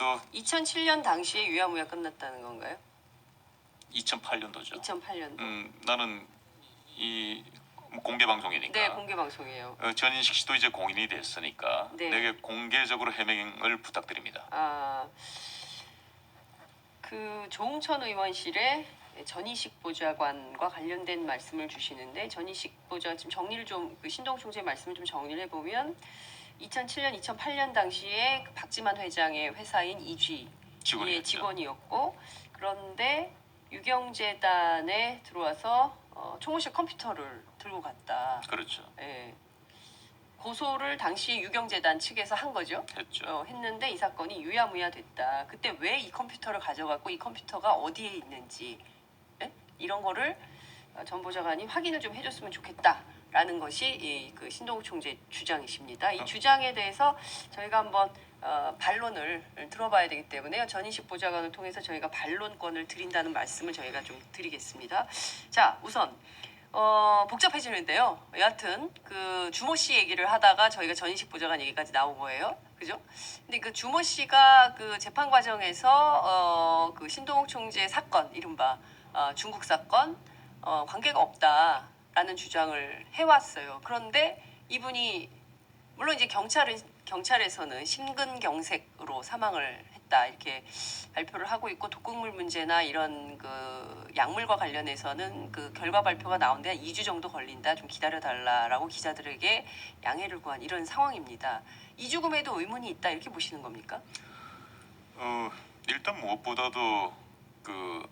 2007년도 2007년 당시에 유야무야 끝났다는 건가요? 2008년도죠. 2008년도. 나는 이 공개 방송이니까. 네, 공개 방송이에요. 전인식 씨도 이제 공인이 됐으니까 네. 내게 공개적으로 해명을 부탁드립니다. 그 조응천 의원실의 전희식 보좌관과 관련된 말씀을 주시는데 전희식 보좌 지금 정리를 좀 그 신동 총재 말씀을 좀 정리를 해보면 2007년, 2008년 당시에 그 박지만 회장의 회사인 이쥐의 직원이었죠. 직원이었고 그런데 유경재단에 들어와서 총무실 컴퓨터를 들고 갔다. 그렇죠. 예. 고소를 당시 유경재단 측에서 한 거죠. 했죠. 했는데 이 사건이 유야무야 됐다. 그때 왜 이 컴퓨터를 가져갔고 이 컴퓨터가 어디에 있는지 이런 거를 전 보좌관이 확인을 좀 해줬으면 좋겠다라는 것이 그 신동욱 총재 주장이십니다. 이 주장에 대해서 저희가 한번 반론을 들어봐야 되기 때문에요. 전인식 보좌관을 통해서 저희가 반론권을 드린다는 말씀을 저희가 좀 드리겠습니다. 자, 우선 복잡해지는데요. 여하튼 그 주모 씨 얘기를 하다가 저희가 전인식 보좌관 얘기까지 나온 거예요. 그죠? 근데 그 주모 씨가 그 재판 과정에서 그 신동욱 총재 사건, 이른바 중국 사건 관계가 없다라는 주장을 해왔어요. 그런데 이분이 물론 이제 경찰에서는 심근경색으로 사망을 했다 이렇게 발표를 하고 있고 독극물 문제나 이런 그 약물과 관련해서는 그 결과 발표가 나오는데 한 2주 정도 걸린다 좀 기다려달라라고 기자들에게 양해를 구한 이런 상황입니다. 이 죽음에도 의문이 있다 이렇게 보시는 겁니까? 일단 무엇보다도 그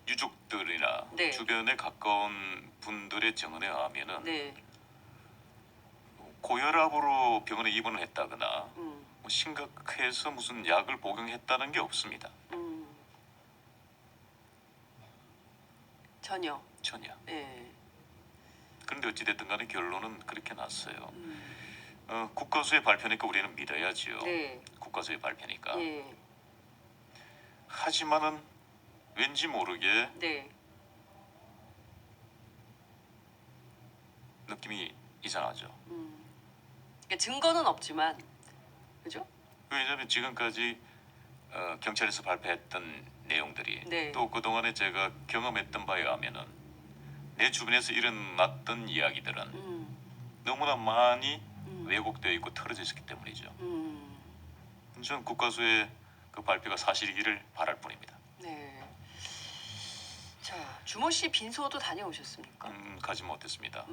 유족들이나 네. 주변에 가까운 분들의 증언에 의하면은 네. 고혈압으로 병원에 입원을 했다거나 음. 뭐 심각해서 무슨 약을 복용했다는 게 없습니다. 전혀. 네. 그런데 어찌됐든 간에 결론은 그렇게 났어요. 국가수의 발표니까 우리는 믿어야지요. 네. 국가수의 발표니까. 예. 하지만은 왠지 모르게 네. 느낌이 이상하죠. 그러니까 증거는 없지만 그죠? 왜냐하면 지금까지 경찰에서 발표했던 내용들이 네. 또 그동안에 제가 경험했던 바에 의하면은 내 주변에서 일어났던 이야기들은 너무나 많이 왜곡되어 있고 틀어져 있었기 때문이죠. 저는 국가수의 그 발표가 사실이기를 바랄 뿐입니다. 네. 자, 주모 씨 빈소도 다녀오셨습니까? 가지 못했습니다.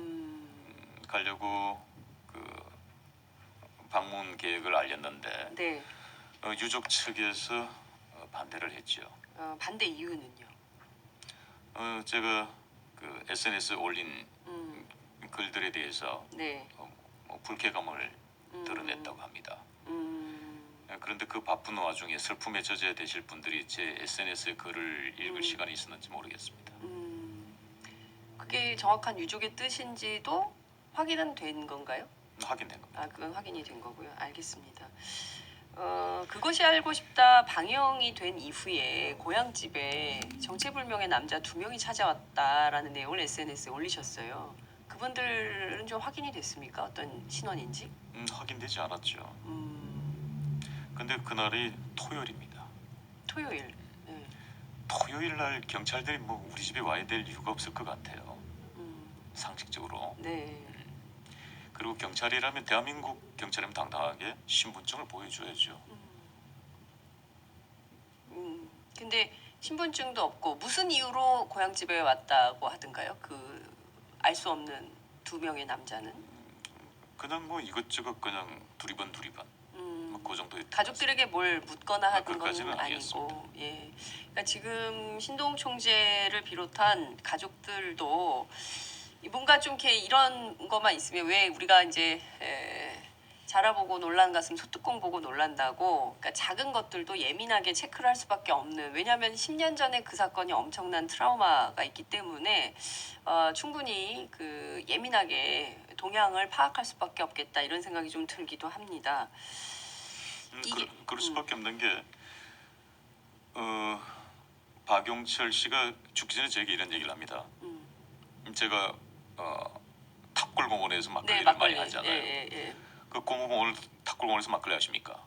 가려고 그 방문 계획을 알렸는데 네. 유족 측에서 반대를 했죠. 반대 이유는요? 제가 그 SNS에 올린 글들에 대해서 네. 뭐 불쾌감을 드러냈다고 합니다. 음. 그런데 그 바쁜 와중에 슬픔에 젖어야 되실 분들이 제 SNS의 글을 읽을 시간이 있었는지 모르겠습니다. 그게 정확한 유족의 뜻인지도 확인은 된 건가요? 확인된 겁니다. 그건 확인이 된 거고요. 알겠습니다. 그것이 알고 싶다 방영이 된 이후에 고향집에 정체불명의 남자 2명이 찾아왔다라는 내용을 SNS에 올리셨어요. 그분들은 좀 확인이 됐습니까? 어떤 신원인지? 확인되지 않았죠. 근데 그날이 토요일입니다. 토요일. 네. 토요일 날 경찰들이 뭐 우리 집에 와야 될 이유가 없을 것 같아요. 상식적으로. 네. 그리고 경찰이라면 대한민국 경찰이면 당당하게 신분증을 보여줘야죠. 근데 신분증도 없고 무슨 이유로 고향집에 왔다고 하던가요? 그 알 수 없는 2명의 남자는? 그냥 뭐 이것저것 그냥 두리번 뭐 그 정도의 가족들에게 뭘 묻거나 하던 건 그것까지는 아니고, 예. 그러니까 지금 신동욱 총재를 비롯한 가족들도 뭔가 좀 이렇게 이런 것만 있으면 왜 우리가 이제 자라보고 놀란 가슴 소뚜껑 보고 놀란다고, 그러니까 작은 것들도 예민하게 체크를 할 수밖에 없는, 왜냐하면 10년 전에 그 사건이 엄청난 트라우마가 있기 때문에 충분히 그 예민하게 동향을 파악할 수밖에 없겠다 이런 생각이 좀 들기도 합니다. 그럴 수밖에 없는 게 박용철 씨가 죽기 전에 저에게 이런 얘기를 합니다. 제가 탑골공원에서 막걸리를 많이 하잖아요. 예. 그 공공원을 탑골공원에서 막걸리 하십니까?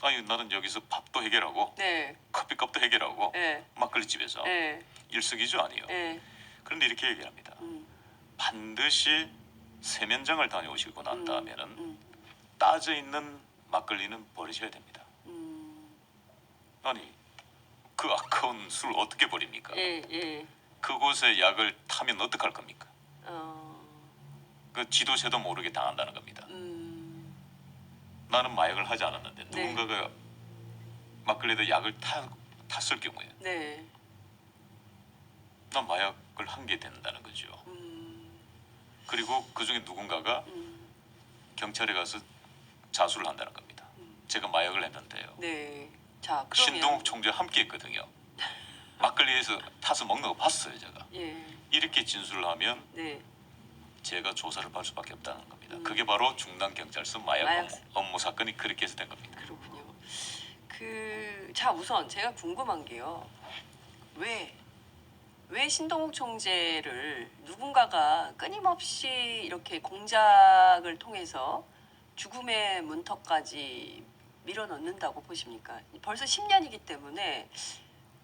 아니 나는 여기서 밥도 해결하고 네. 커피값도 해결하고 네. 막걸리집에서 네. 일석이조 아니에요. 네. 그런데 이렇게 얘기합니다. 반드시 세면장을 다녀오시고 난 다음에는 따져 있는 막걸리는 버리셔야 됩니다. 아니 그 아까운 술 어떻게 버립니까? 예. 예. 그곳에 약을 타면 어떡할 겁니까? 어. 그 지도새도 모르게 당한다는 겁니다. 나는 마약을 하지 않았는데 네. 누군가가 막걸리에다 약을 탔을 경우에 네. 난 마약을 한 게 된다는 거죠. 그리고 그 중에 누군가가 경찰에 가서 자수를 한다는 겁니다. 제가 마약을 했는데요. 네. 자, 그러면 신동욱 총재와 함께 했거든요. 막걸리에서 타서 먹는 거 봤어요 제가. 예. 이렇게 진술을 하면 네. 제가 조사를 받을 수밖에 없다는 겁니다. 그게 바로 중남경찰서 마약 마약 업무 사건이 그렇게 해서 된 겁니다. 그렇군요. 자, 우선 제가 궁금한 게요. 왜 신동욱 총재를 누군가가 끊임없이 이렇게 공작을 통해서 죽음의 문턱까지 밀어넣는다고 보십니까? 벌써 10년이기 때문에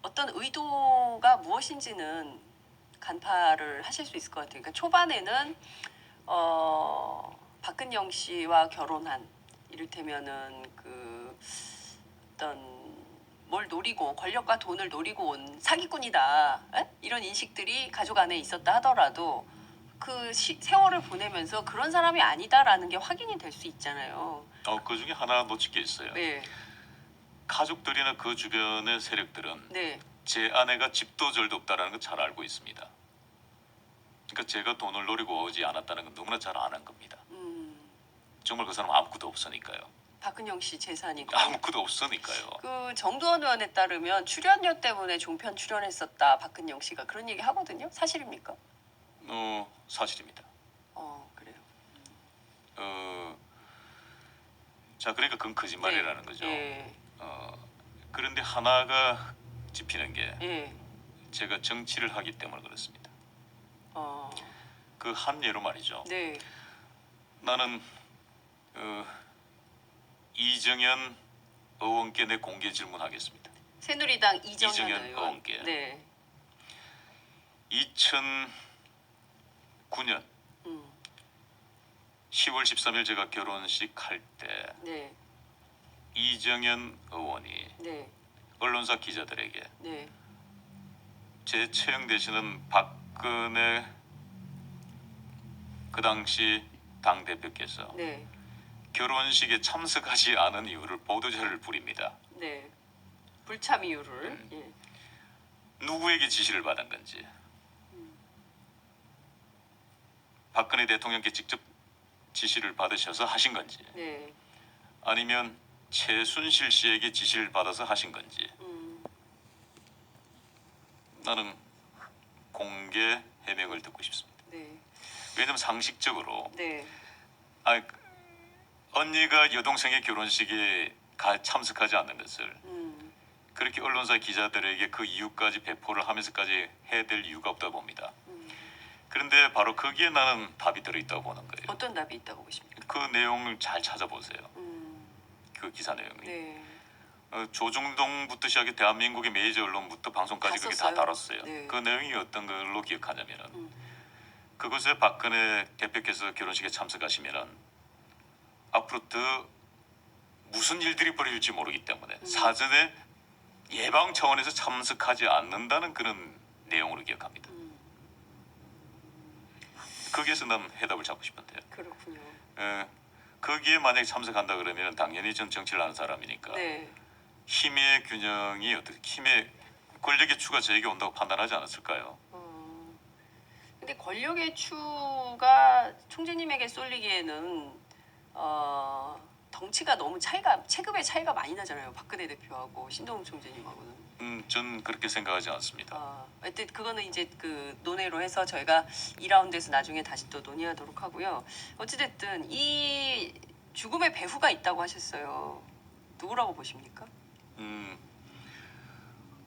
어떤 의도가 무엇인지는 간파를 하실 수 있을 것 같아요. 그러니까 초반에는 박근영 씨와 결혼한, 이를테면은 그 어떤 뭘 노리고 권력과 돈을 노리고 온 사기꾼이다, 이런 인식들이 가족 안에 있었다 하더라도 그 세월을 보내면서 그런 사람이 아니다라는 게 확인이 될 수 있잖아요. 그 중에 하나 놓칠 게 있어요. 네. 가족들이나 그 주변의 세력들은 네. 제 아내가 집도 절도 없다라는 걸 잘 알고 있습니다. 그러니까 제가 돈을 노리고 오지 않았다는 건 너무나 잘 아는 겁니다. 정말 그 사람 아무것도 없으니까요. 박근영 씨 재산이 아무것도 없으니까요. 그 정두원 의원에 따르면 출연료 때문에 종편 출연했었다, 박근영 씨가 그런 얘기 하거든요. 사실입니까? 사실입니다. 그래요. 자 그러니까 그건 거짓말이라는 네. 거죠. 예. 그런데 하나가 짚히는 게 예. 제가 정치를 하기 때문에 그렇습니다. 어. 그 한 예로 말이죠. 네. 나는 이정현 의원께 내 공개 질문하겠습니다. 새누리당 이정현 이정현 의원. 의원께. 네. 2009년 10월 13일 제가 결혼식 할 때 네. 이정현 의원이 네. 언론사 기자들에게 네. 제 처형 되시는 박근혜 그 당시 당 대표께서 네. 결혼식에 참석하지 않은 이유를 보도자를 부립니다. 네. 불참 이유를. 예. 누구에게 지시를 받은 건지, 박근혜 대통령께 직접 지시를 받으셔서 하신 건지, 네. 아니면 최순실 씨에게 지시를 받아서 하신 건지, 나는 공개 해명을 듣고 싶습니다. 네. 왜냐면 상식적으로 네. 언니가 여동생의 결혼식에 참석하지 않는 것을 그렇게 언론사 기자들에게 그 이유까지 배포를 하면서까지 해야 될 이유가 없다고 봅니다. 그런데 바로 거기에 나는 답이 들어있다고 보는 거예요. 어떤 답이 있다고 보십니까? 그 내용을 잘 찾아보세요. 그 기사 내용이. 네. 조중동부터 시작해 대한민국의 메이저 언론부터 방송까지 그게 다 썼어요? 다뤘어요. 네. 그 내용이 어떤 걸로 기억하냐면은 그것에 박근혜 대표께서 결혼식에 참석하시면은 앞으로 더 무슨 일들이 벌어질지 모르기 때문에 사전에 예방 차원에서 참석하지 않는다는 그런 내용으로 기억합니다. 거기에서 난 해답을 잡고 싶은데요. 그렇군요. 거기에 만약에 참석한다 그러면 당연히 전 정치를 하는 사람이니까 네. 힘의 균형이 어떻게 힘의 권력의 추가 저에게 온다고 판단하지 않았을까요? 근데 권력의 추가 총재님에게 쏠리기에는 덩치가 너무 체급의 차이가 많이 나잖아요. 박근혜 대표하고 신동욱 총재님하고는. 전 그렇게 생각하지 않습니다. 하여튼 그거는 이제 그 논의로 해서 저희가 2라운드에서 나중에 다시 또 논의하도록 하고요. 어찌됐든 이 죽음의 배후가 있다고 하셨어요. 누구라고 보십니까?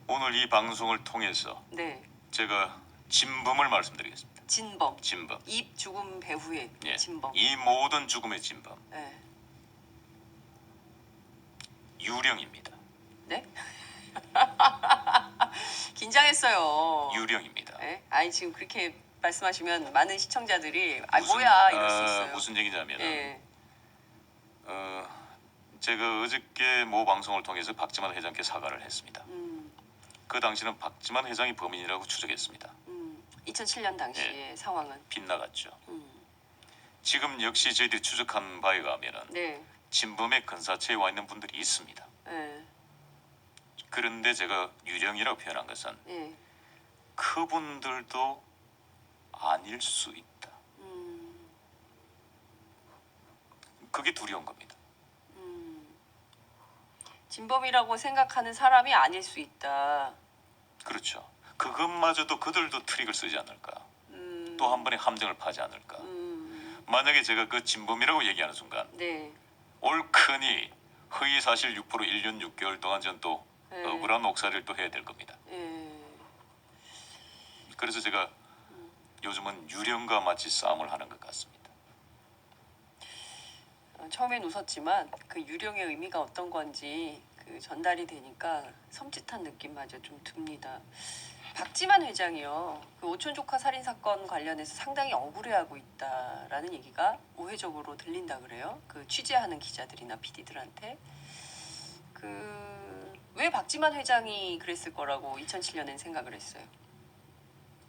오늘 이 방송을 통해서 네. 제가 진범을 말씀드리겠습니다. 진범. 진범. 이 죽음 배후의 예. 진범. 이 모든 죽음의 진범. 네. 유령입니다. 네? 긴장했어요. 유령입니다. 네? 아니 지금 그렇게 말씀하시면 많은 시청자들이 아 뭐야 이럴 수 있어요. 무슨 얘기냐면은 예. 제가 어저께 모 방송을 통해서 박지만 회장께 사과를 했습니다. 그 당시는 박지만 회장이 범인이라고 추정했습니다. 2007년 당시의 상황은 빗나갔죠. 지금 역시 저희들이 추적한 바에 의하면은 네. 진범의 근사체에 와 있는 분들이 있습니다. 예. 그런데 제가 유령이라고 표현한 것은 예. 그분들도 아닐 수 있다. 그게 두려운 겁니다. 진범이라고 생각하는 사람이 아닐 수 있다. 그렇죠. 그것마저도 그들도 트릭을 쓰지 않을까. 음. 또 한 번에 함정을 파지 않을까. 만약에 제가 그 진범이라고 얘기하는 순간 네. 옳거니 허위사실 6% 1년 6개월 동안 전 또 네. 억울한 옥살이를 또 해야 될 겁니다. 예. 그래서 제가 요즘은 유령과 마치 싸움을 하는 것 같습니다. 처음엔 웃었지만 그 유령의 의미가 어떤 건지 그 전달이 되니까 섬찟한 느낌마저 좀 듭니다. 박지만 회장이요. 그 오촌 조카 살인 사건 관련해서 상당히 억울해하고 있다라는 얘기가 우회적으로 들린다 그래요. 그 취재하는 기자들이나 PD들한테 그 왜 박지만 회장이 그랬을 거라고 2007년엔 생각을 했어요.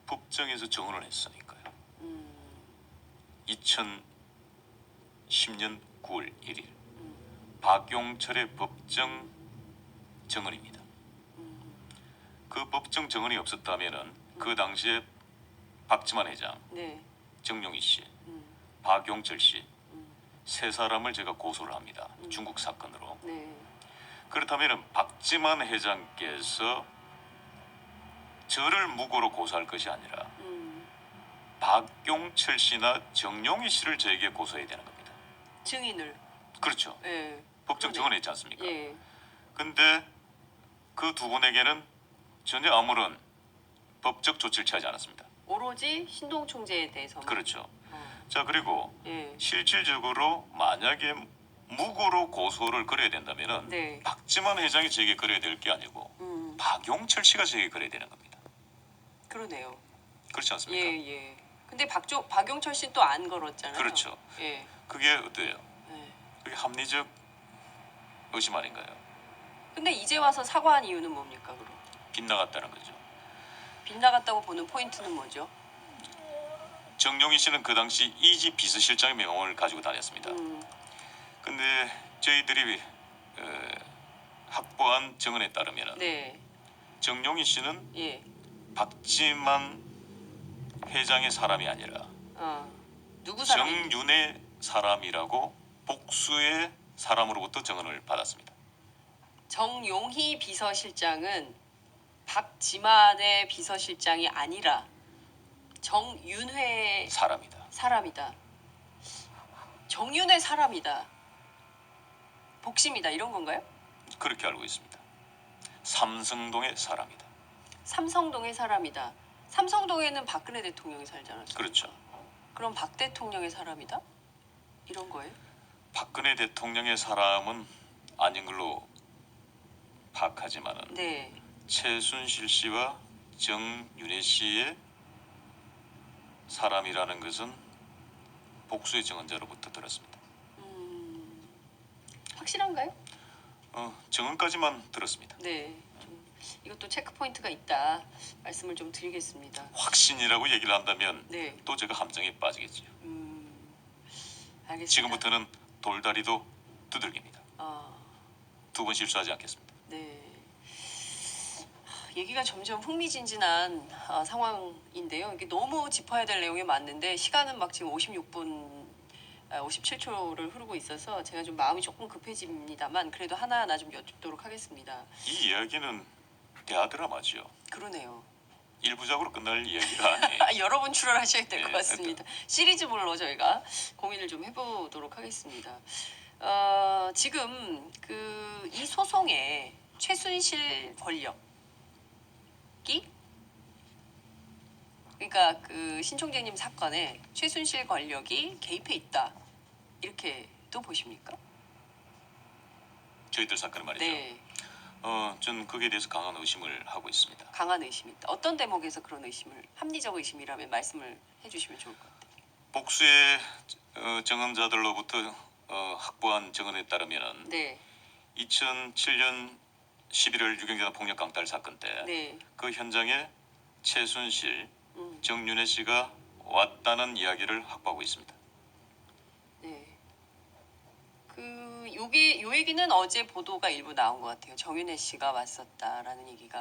법정에서 증언을 했으니까요. 음, 2010년 9월 1일 박용철의 법정 증언입니다. 그 법정 증언이 없었다면은 그 당시에 박지만 회장, 네. 정용희 씨, 음, 박용철 씨 세 사람을 제가 고소를 합니다. 중국 사건으로. 네. 그렇다면은 박지만 회장께서 저를 무고로 고소할 것이 아니라 박용철 씨나 정용희 씨를 저에게 고소해야 되는 겁니다. 증인을. 그렇죠. 예. 법정 그러네. 증언했지 않습니까? 예. 근데 그 두 분에게는 전혀 아무런 법적 조치를 취하지 않았습니다. 오로지 신동 총재에 대해서만. 그렇죠. 어, 자, 그리고 예. 실질적으로 만약에 무고로 고소를 걸어야 된다면은 네. 박지만 회장이 저에게 걸어야 될 게 아니고 박용철 씨가 저에게 걸어야 되는 겁니다. 그러네요. 그렇지 않습니까? 예, 예. 근데 박용철 씨는 또 안 걸었잖아요. 그렇죠. 예. 그게 어때요? 예. 그게 합리적 의심 아닌가요? 근데 이제 와서 사과한 이유는 뭡니까, 그럼? 빗나갔다는 거죠. 빗나갔다고 보는 포인트는 뭐죠? 정용희 씨는 그 당시 이지 비서실장의 명함을 가지고 다녔습니다. 근데 저희들이 확보한 증언에 따르면 네. 정용희 씨는 예. 박지만 회장의 사람이 아니라 누구 사람? 정윤의 사람이라고 복수의 사람으로부터 증언을 받았습니다. 정용희 비서실장은 박지만의 비서실장이 아니라 정윤회 사람이다. 사람이다. 정윤회 사람이다. 복심이다. 이런 건가요? 그렇게 알고 있습니다. 삼성동의 사람이다. 삼성동의 사람이다. 삼성동에는 박근혜 대통령이 살지 않았습니까? 그렇죠. 그럼 박 대통령의 사람이다? 이런 거예요? 박근혜 대통령의 사람은 아닌 걸로 파악하지만은 네. 최순실 씨와 정윤혜 씨의 사람이라는 것은 복수의 증언자로부터 들었습니다. 확실한가요? 증언까지만 들었습니다. 네. 이것도 체크 포인트가 있다. 말씀을 좀 드리겠습니다. 확신이라고 얘기를 한다면 네. 또 제가 함정에 빠지겠지요. 알겠습니다. 지금부터는 돌다리도 두들깁니다. 두 번 실수하지 않겠습니다. 네. 얘기가 점점 흥미진진한 상황인데요. 이게 너무 짚어야 될 내용이 많은데 시간은 막 지금 56분 57초를 흐르고 있어서 제가 좀 마음이 조금 급해집니다만 그래도 하나하나 좀 여쭙도록 하겠습니다. 이 이야기는 대하 드라마죠. 그러네요. 일부작으로 끝날 이야기가 아니에요. 여러 번 출연하셔야 될 것 네, 같습니다. 시리즈물로 저희가 고민을 좀 해보도록 하겠습니다. 지금 그 이 소송에 최순실 권력이 그러니까 그 신총재님 사건에 최순실 권력이 개입해 있다 이렇게 또 보십니까? 저희들 사건은 말이죠. 네. 전 거기에 대해서 강한 의심을 하고 있습니다. 강한 의심이 있다. 어떤 대목에서 그런 의심을 합리적 의심이라면 말씀을 해주시면 좋을 것 같아요. 복수의 증언자들로부터 확보한 증언에 따르면은 네, 2007년 11월 유경재단 폭력 강탈 사건 때 네, 그 현장에 최순실, 음, 정윤혜 씨가 왔다는 이야기를 확보하고 있습니다. 네. 요 얘기는 어제 보도가 일부 나온 것 같아요. 정윤혜 씨가 왔었다라는 얘기가.